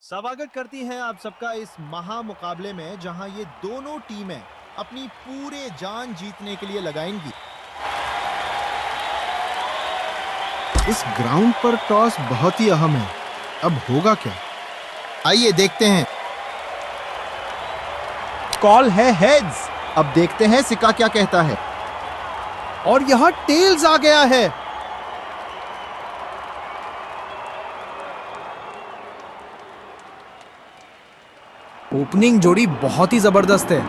स्वागत करती हैं आप सबका इस महा मुकाबले में जहां ये दोनों टीमें अपनी पूरे जान जीतने के लिए लगाएंगी। इस ग्राउंड पर टॉस बहुत ही अहम है। अब होगा क्या, आइए देखते हैं। कॉल है हेड्स। अब देखते हैं सिक्का क्या कहता है। और यहां टेल्स आ गया है। ओपनिंग जोड़ी बहुत ही जबरदस्त है।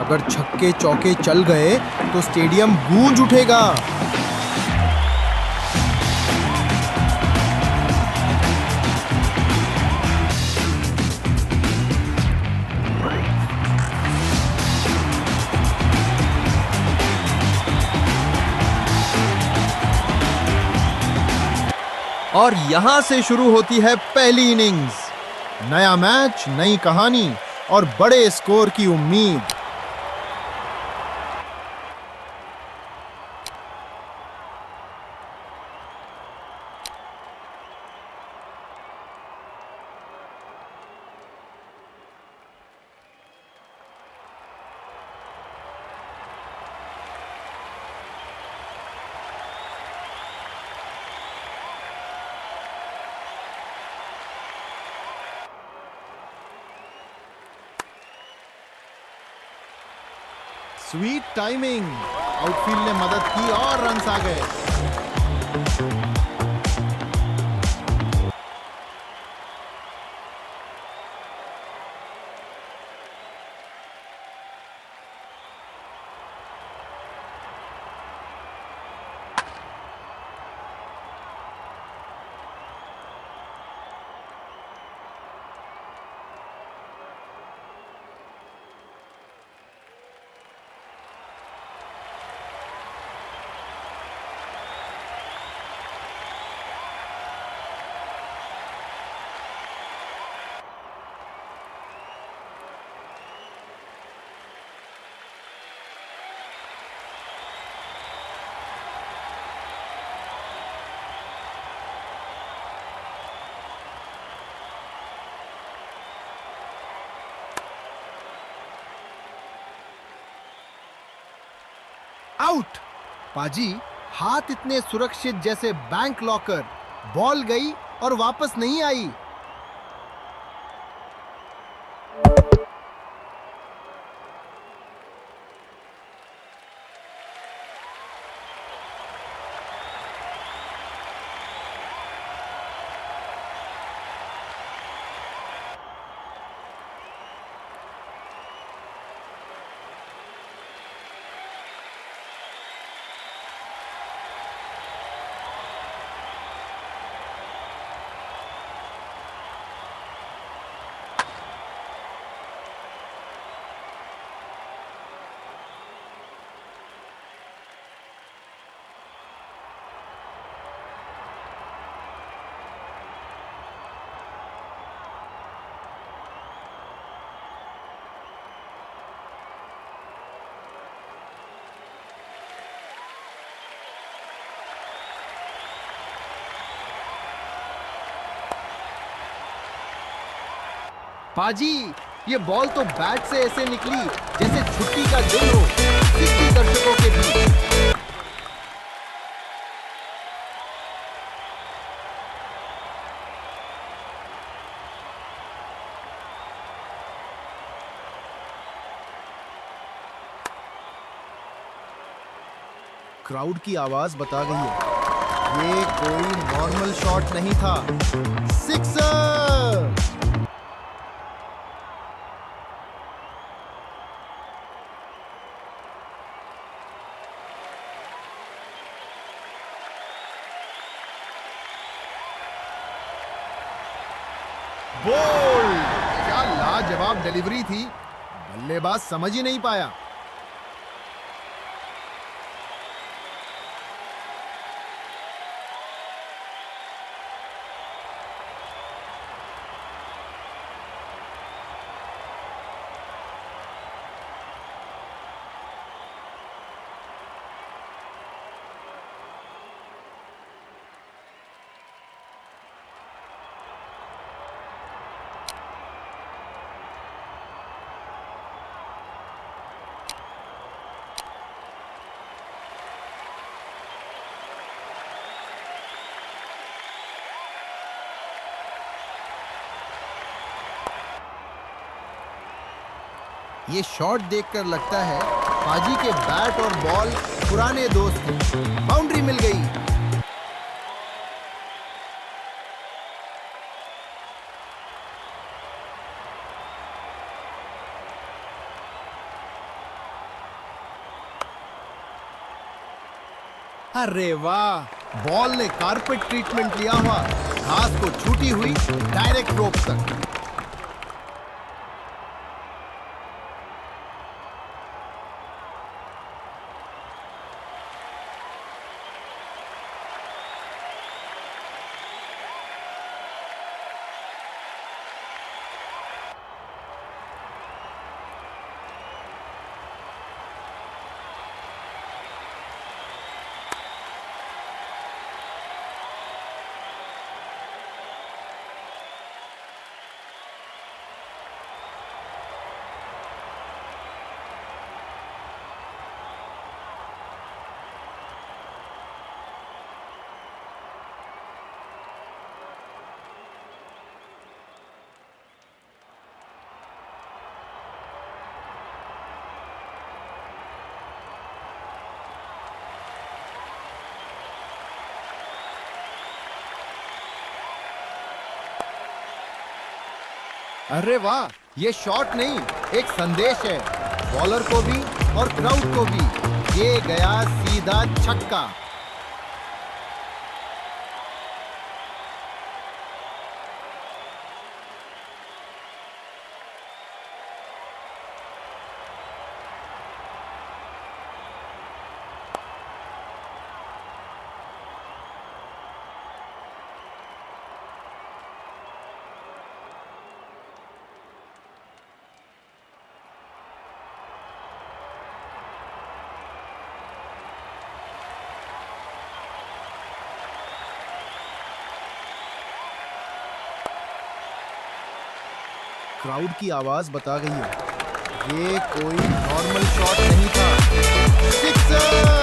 अगर छक्के चौके चल गए तो स्टेडियम गूंज उठेगा। और यहां से शुरू होती है पहली इनिंग्स। नया मैच, नई कहानी और बड़े स्कोर की उम्मीद। Sweet timing. आउटफील्ड ने मदद की और रन्स आ गए। आउट। पाजी, हाथ इतने सुरक्षित जैसे बैंक लॉकर। बॉल गई और वापस नहीं आई। पाजी, ये बॉल तो बैट से ऐसे निकली जैसे छुट्टी का दिन हो, सिक्की दर्शकों के बीच। क्राउड की आवाज बता गई है, ये कोई नॉर्मल शॉट नहीं था। सिक्सर। बोल्ड। क्या लाजवाब डिलीवरी थी, बल्लेबाज समझ ही नहीं पाया। ये शॉट देखकर लगता है पाजी के बैट और बॉल पुराने दोस्त हैं। बाउंड्री मिल गई। अरे वाह, बॉल ने कारपेट ट्रीटमेंट लिया हुआ, घास को छूटी हुई डायरेक्ट रोप तक। अरे वाह, ये शॉट नहीं, एक संदेश है, बॉलर को भी और क्राउड को भी। ये गया सीधा छक्का। क्राउड की आवाज बता गई है, ये कोई नॉर्मल शॉट नहीं था। Sixer!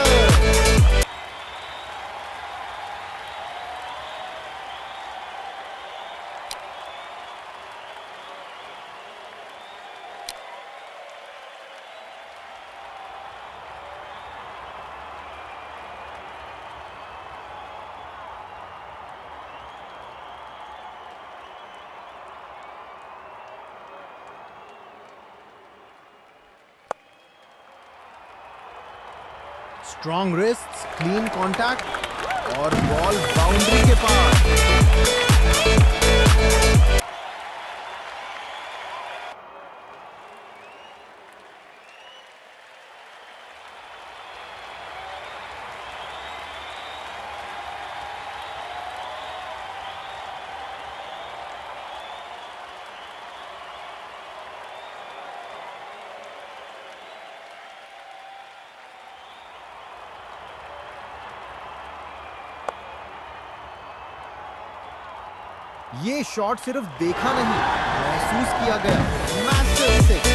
Strong wrists, clean contact और बॉल बाउंड्री के पास। ये शॉट सिर्फ देखा नहीं, महसूस किया गया। Massive six.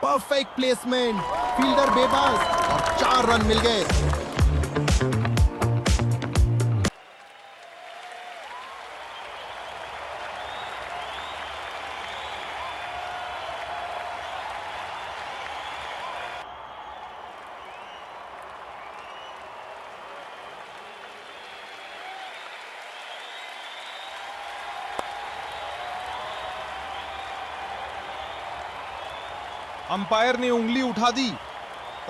Perfect placement, fielder बेबस और 4 रन मिल गए। अंपायर ने उंगली उठा दी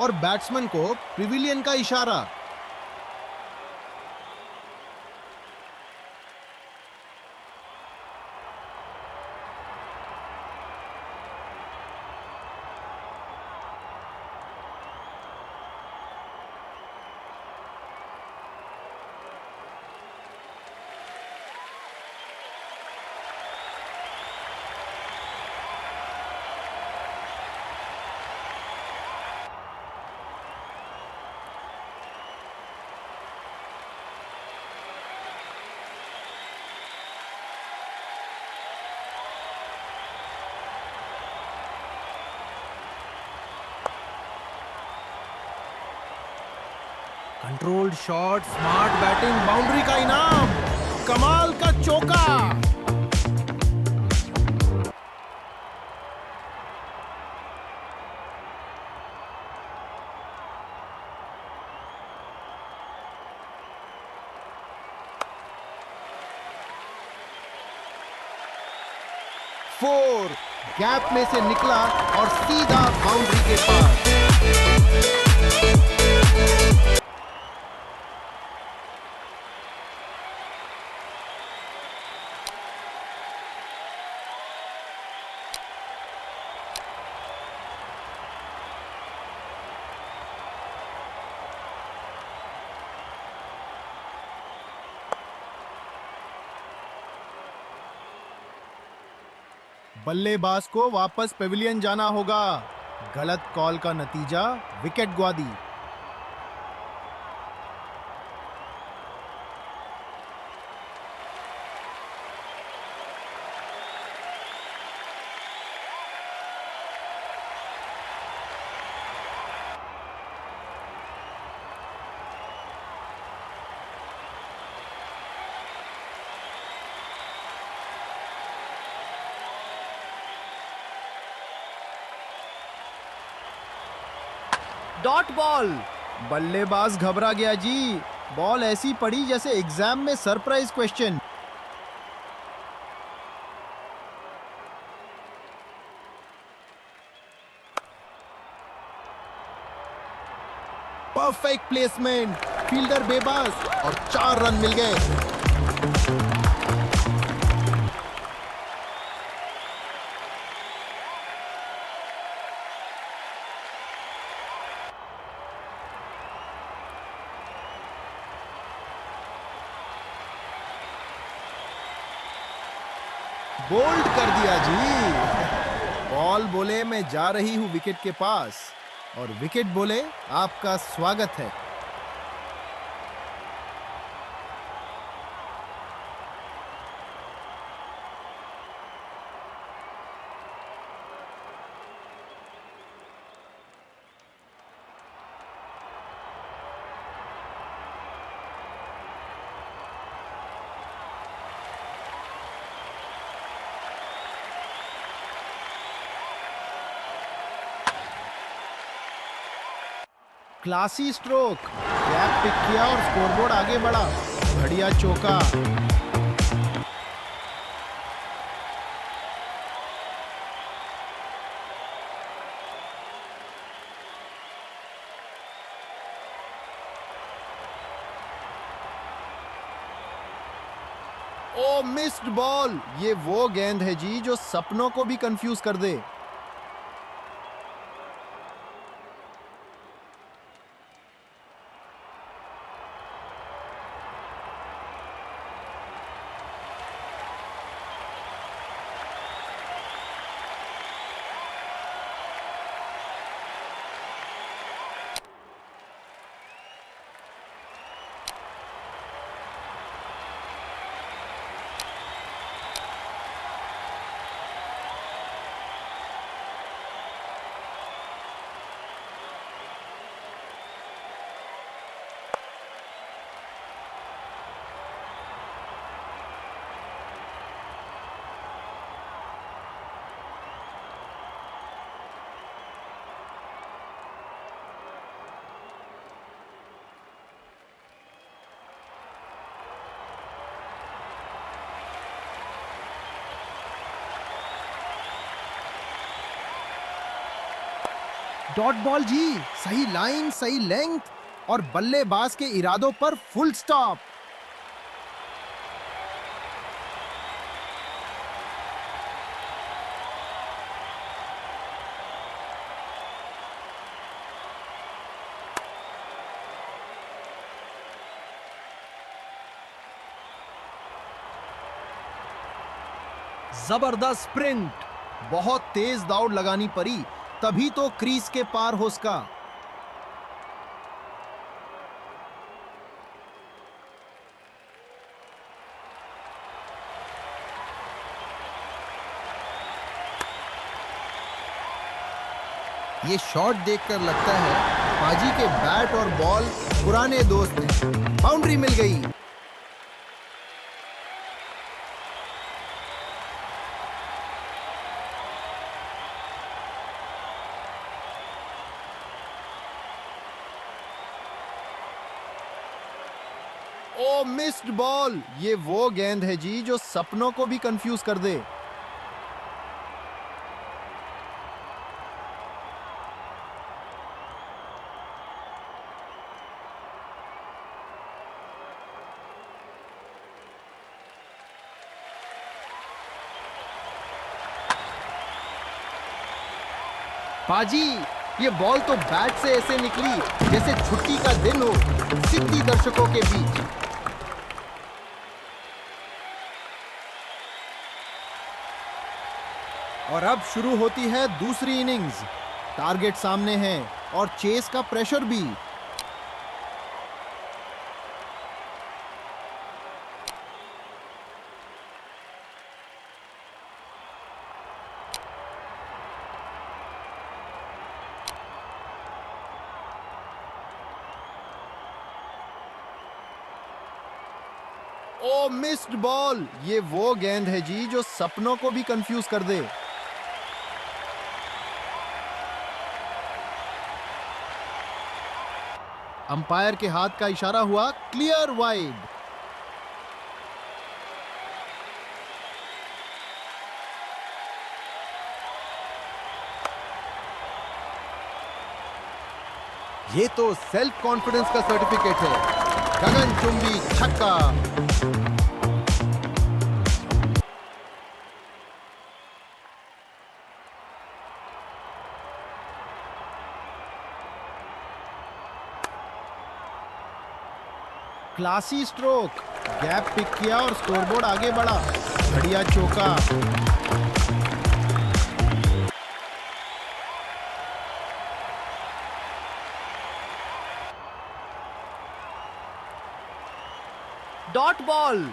और बैट्समैन को पिविलियन का इशारा। Controlled shot, smart batting, boundary का इनाम, कमाल का चौका। फोर, गैप में से निकला और सीधा बाउंड्री के पास। बल्लेबाज को वापस पेविलियन जाना होगा। गलत कॉल का नतीजा विकेट गुआ दी। Dot ball. बल्लेबाज घबरा गया जी। बॉल ऐसी पड़ी जैसे एग्जाम में surprise question. Perfect placement, fielder बेबस और 4 रन मिल गए। बोल्ड कर दिया जी। बॉल बोले मैं जा रही हूं विकेट के पास और विकेट बोले आपका स्वागत है। क्लासी स्ट्रोक, गैप पिक किया और स्कोरबोर्ड आगे बढ़ा। बढ़िया चौका। ओ मिस्ड बॉल। ये वो गेंद है जी जो सपनों को भी कंफ्यूज कर दे। डॉट बॉल जी। सही लाइन, सही लेंथ और बल्लेबाज के इरादों पर फुल स्टॉप। जबरदस्त स्प्रिंट, बहुत तेज दौड़ लगानी पड़ी तभी तो क्रीज के पार हो सका। ये शॉट देखकर लगता है पाजी के बैट और बॉल पुराने दोस्त हैं। बाउंड्री मिल गई। ओ मिस्ड बॉल। ये वो गेंद है जी जो सपनों को भी कंफ्यूज कर दे। पाजी, ये बॉल तो बैट से ऐसे निकली जैसे छुट्टी का दिन हो, सिद्धि दर्शकों के बीच। और अब शुरू होती है दूसरी इनिंग्स। टारगेट सामने है और चेस का प्रेशर भी। ओ मिस्ड बॉल। ये वो गेंद है जी जो सपनों को भी कंफ्यूज कर दे। अंपायर के हाथ का इशारा हुआ क्लियर वाइड। ये तो सेल्फ कॉन्फिडेंस का सर्टिफिकेट है। गगनचुंबी छक्का। Classy stroke. गैप पिक किया और स्कोरबोर्ड आगे बढ़ा। बढ़िया चौका। Dot ball.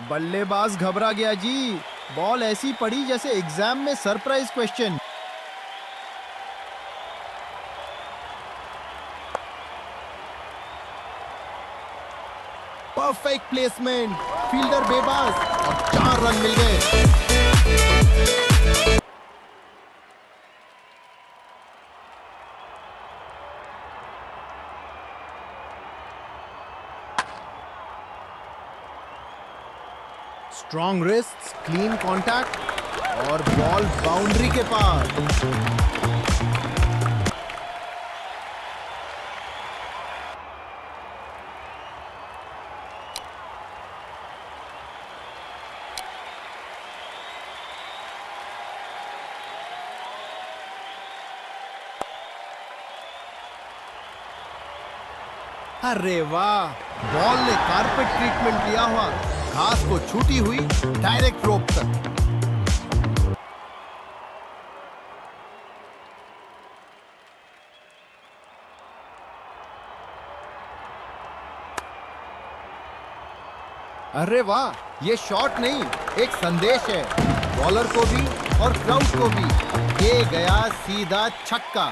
बल्लेबाज घबरा गया जी। बॉल ऐसी पड़ी जैसे एग्जाम में surprise question. Perfect placement. Fielder बेबास और 4 रन मिल गए। स्ट्रॉन्ग रिस्ट्स, क्लीन कॉन्टैक्ट और बॉल बाउंड्री के पार। अरे वाह, बॉल ने कारपेट ट्रीटमेंट लिया हुआ, घास को छूटी हुई डायरेक्ट रोप तक। अरे वाह, ये शॉट नहीं, एक संदेश है, बॉलर को भी और क्राउड को भी। ये गया सीधा छक्का।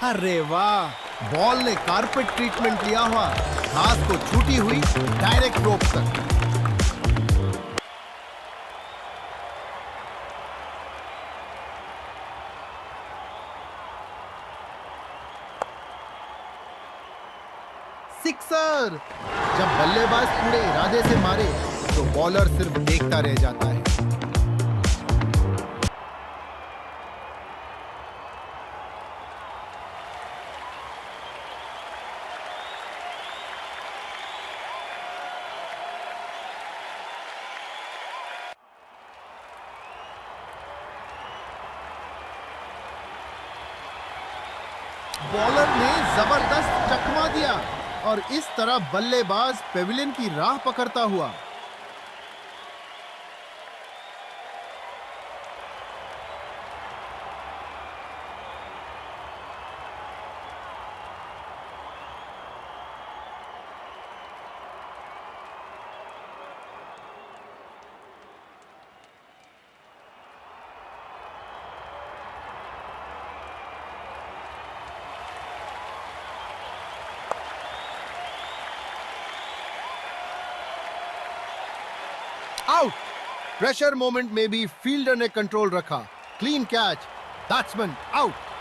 अरे वाह, बॉल ने कारपेट ट्रीटमेंट लिया हुआ, घास को छूटी हुई डायरेक्ट रोप तक। सिक्सर। जब बल्लेबाज पूरे इरादे से मारे तो बॉलर सिर्फ देखता रह जाता है। बॉलर ने जबरदस्त चकमा दिया और इस तरह बल्लेबाज पेविलियन की राह पकड़ता हुआ। आउट। प्रेशर मोमेंट में भी फील्डर ने कंट्रोल रखा। Clean catch, batsman out.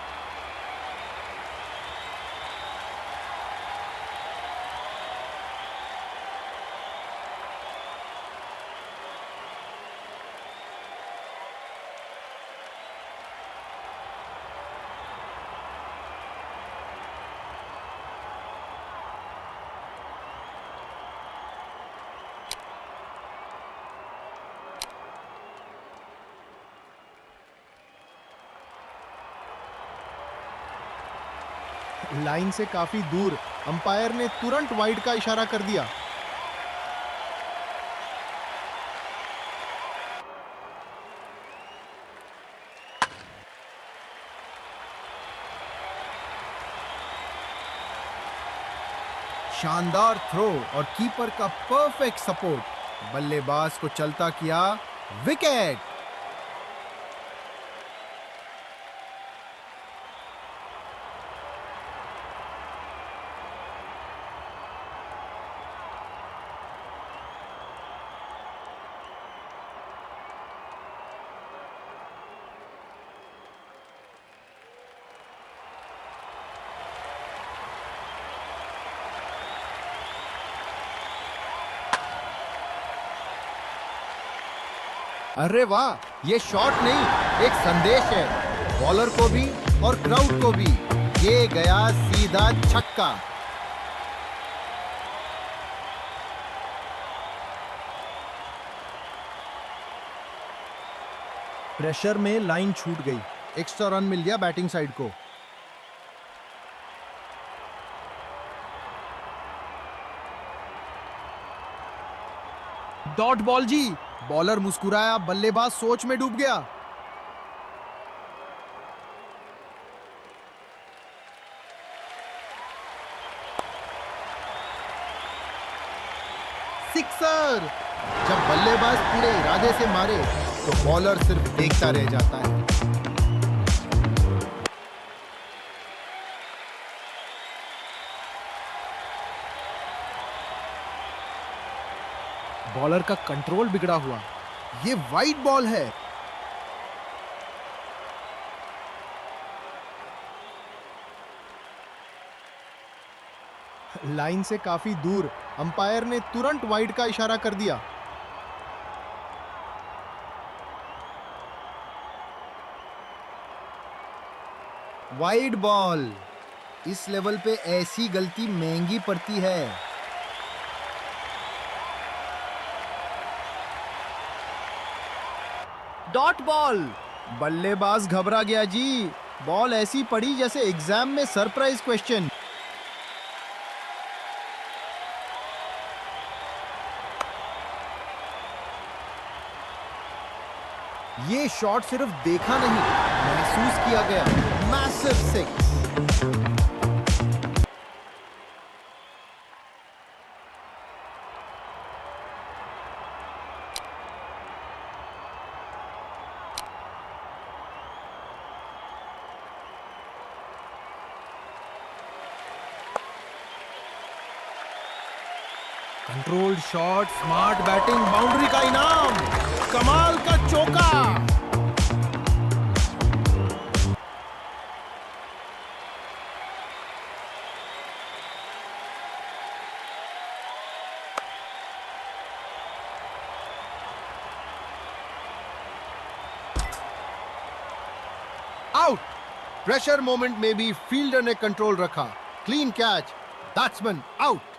Line से काफी दूर, अंपायर ने तुरंत वाइड का इशारा कर दिया। शानदार थ्रो और कीपर का परफेक्ट सपोर्ट, बल्लेबाज को चलता किया। विकेट। अरे वाह, ये शॉट नहीं, एक संदेश है, बॉलर को भी और क्राउड को भी। ये गया सीधा छक्का। प्रेशर में लाइन छूट गई। एक्स्ट्रा रन मिल गया बैटिंग साइड को। डॉट बॉल जी। बॉलर मुस्कुराया, बल्लेबाज सोच में डूब गया। सिक्सर। जब बल्लेबाज पूरे इरादे से मारे तो बॉलर सिर्फ देखता रह जाता है। बॉलर का कंट्रोल बिगड़ा हुआ। ये वाइड बॉल है। लाइन से काफी दूर, अंपायर ने तुरंत वाइड का इशारा कर दिया। Wide ball. इस लेवल पे ऐसी गलती महंगी पड़ती है। Dot ball. बल्लेबाज घबरा गया जी। बॉल ऐसी पड़ी जैसे एग्जाम में सरप्राइज क्वेश्चन। ये शॉट सिर्फ देखा नहीं, महसूस किया गया। Massive six. Controlled shot, smart batting, boundary का इनाम, कमाल का चौका। आउट। प्रेशर मोमेंट में भी फील्डर ने कंट्रोल रखा। Clean catch, batsman out.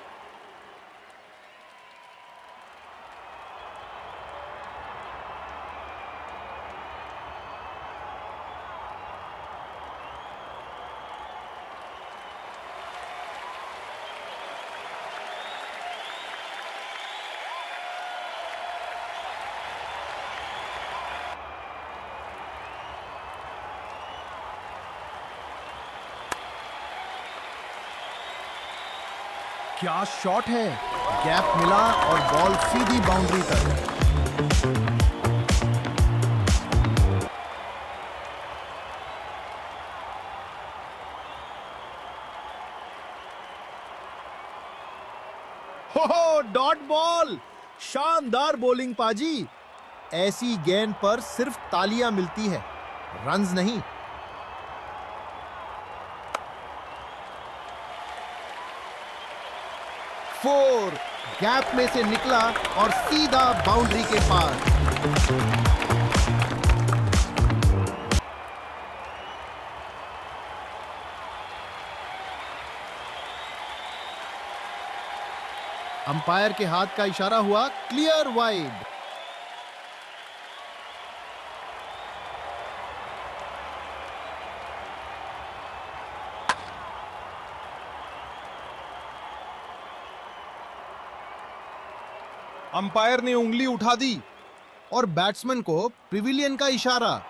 क्या शॉट है। गैप मिला और बॉल सीधी बाउंड्री तक। हो डॉट बॉल। शानदार बॉलिंग पाजी। ऐसी गेंद पर सिर्फ तालियां मिलती है, रन्स नहीं। फोर, गैप में से निकला और सीधा बाउंड्री के पार। अंपायर के हाथ का इशारा हुआ क्लियर वाइड। अंपायर ने उंगली उठा दी और बैट्समैन को प्रिविलियन का इशारा।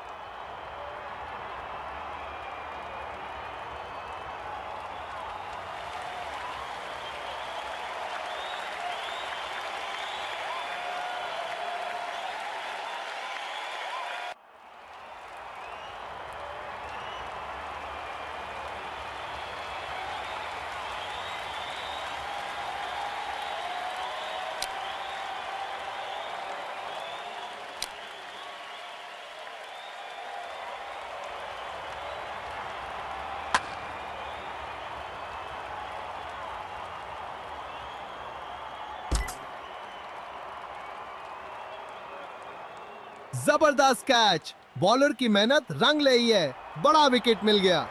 जबरदस्त कैच, बॉलर की मेहनत रंग लाई है, बड़ा विकेट मिल गया।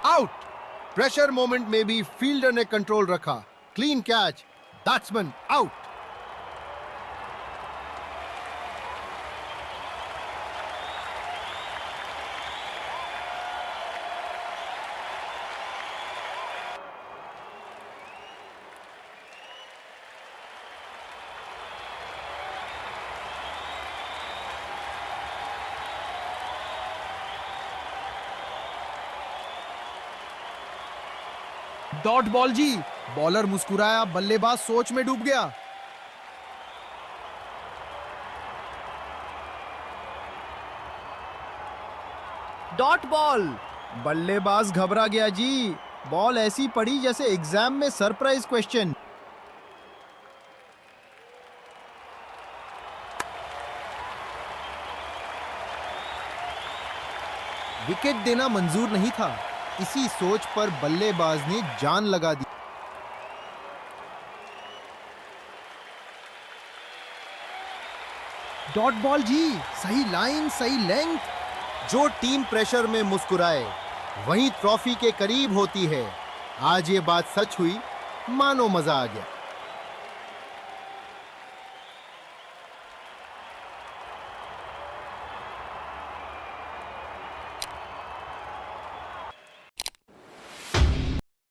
आउट। प्रेशर मोमेंट में भी फील्डर ने कंट्रोल रखा। Clean catch, batsman out. Dot ball जी। बॉलर मुस्कुराया, बल्लेबाज सोच में डूब गया। Dot ball. बल्लेबाज घबरा गया जी। बॉल ऐसी पड़ी जैसे एग्जाम में सरप्राइज क्वेश्चन। विकेट देना मंजूर नहीं था। इसी सोच पर बल्लेबाज ने जान लगा दी। डॉट बॉल जी। सही लाइन, सही लेंथ। जो टीम प्रेशर में मुस्कुराए वहीं ट्रॉफी के करीब होती है। आज ये बात सच हुई, मानो मजा आ गया।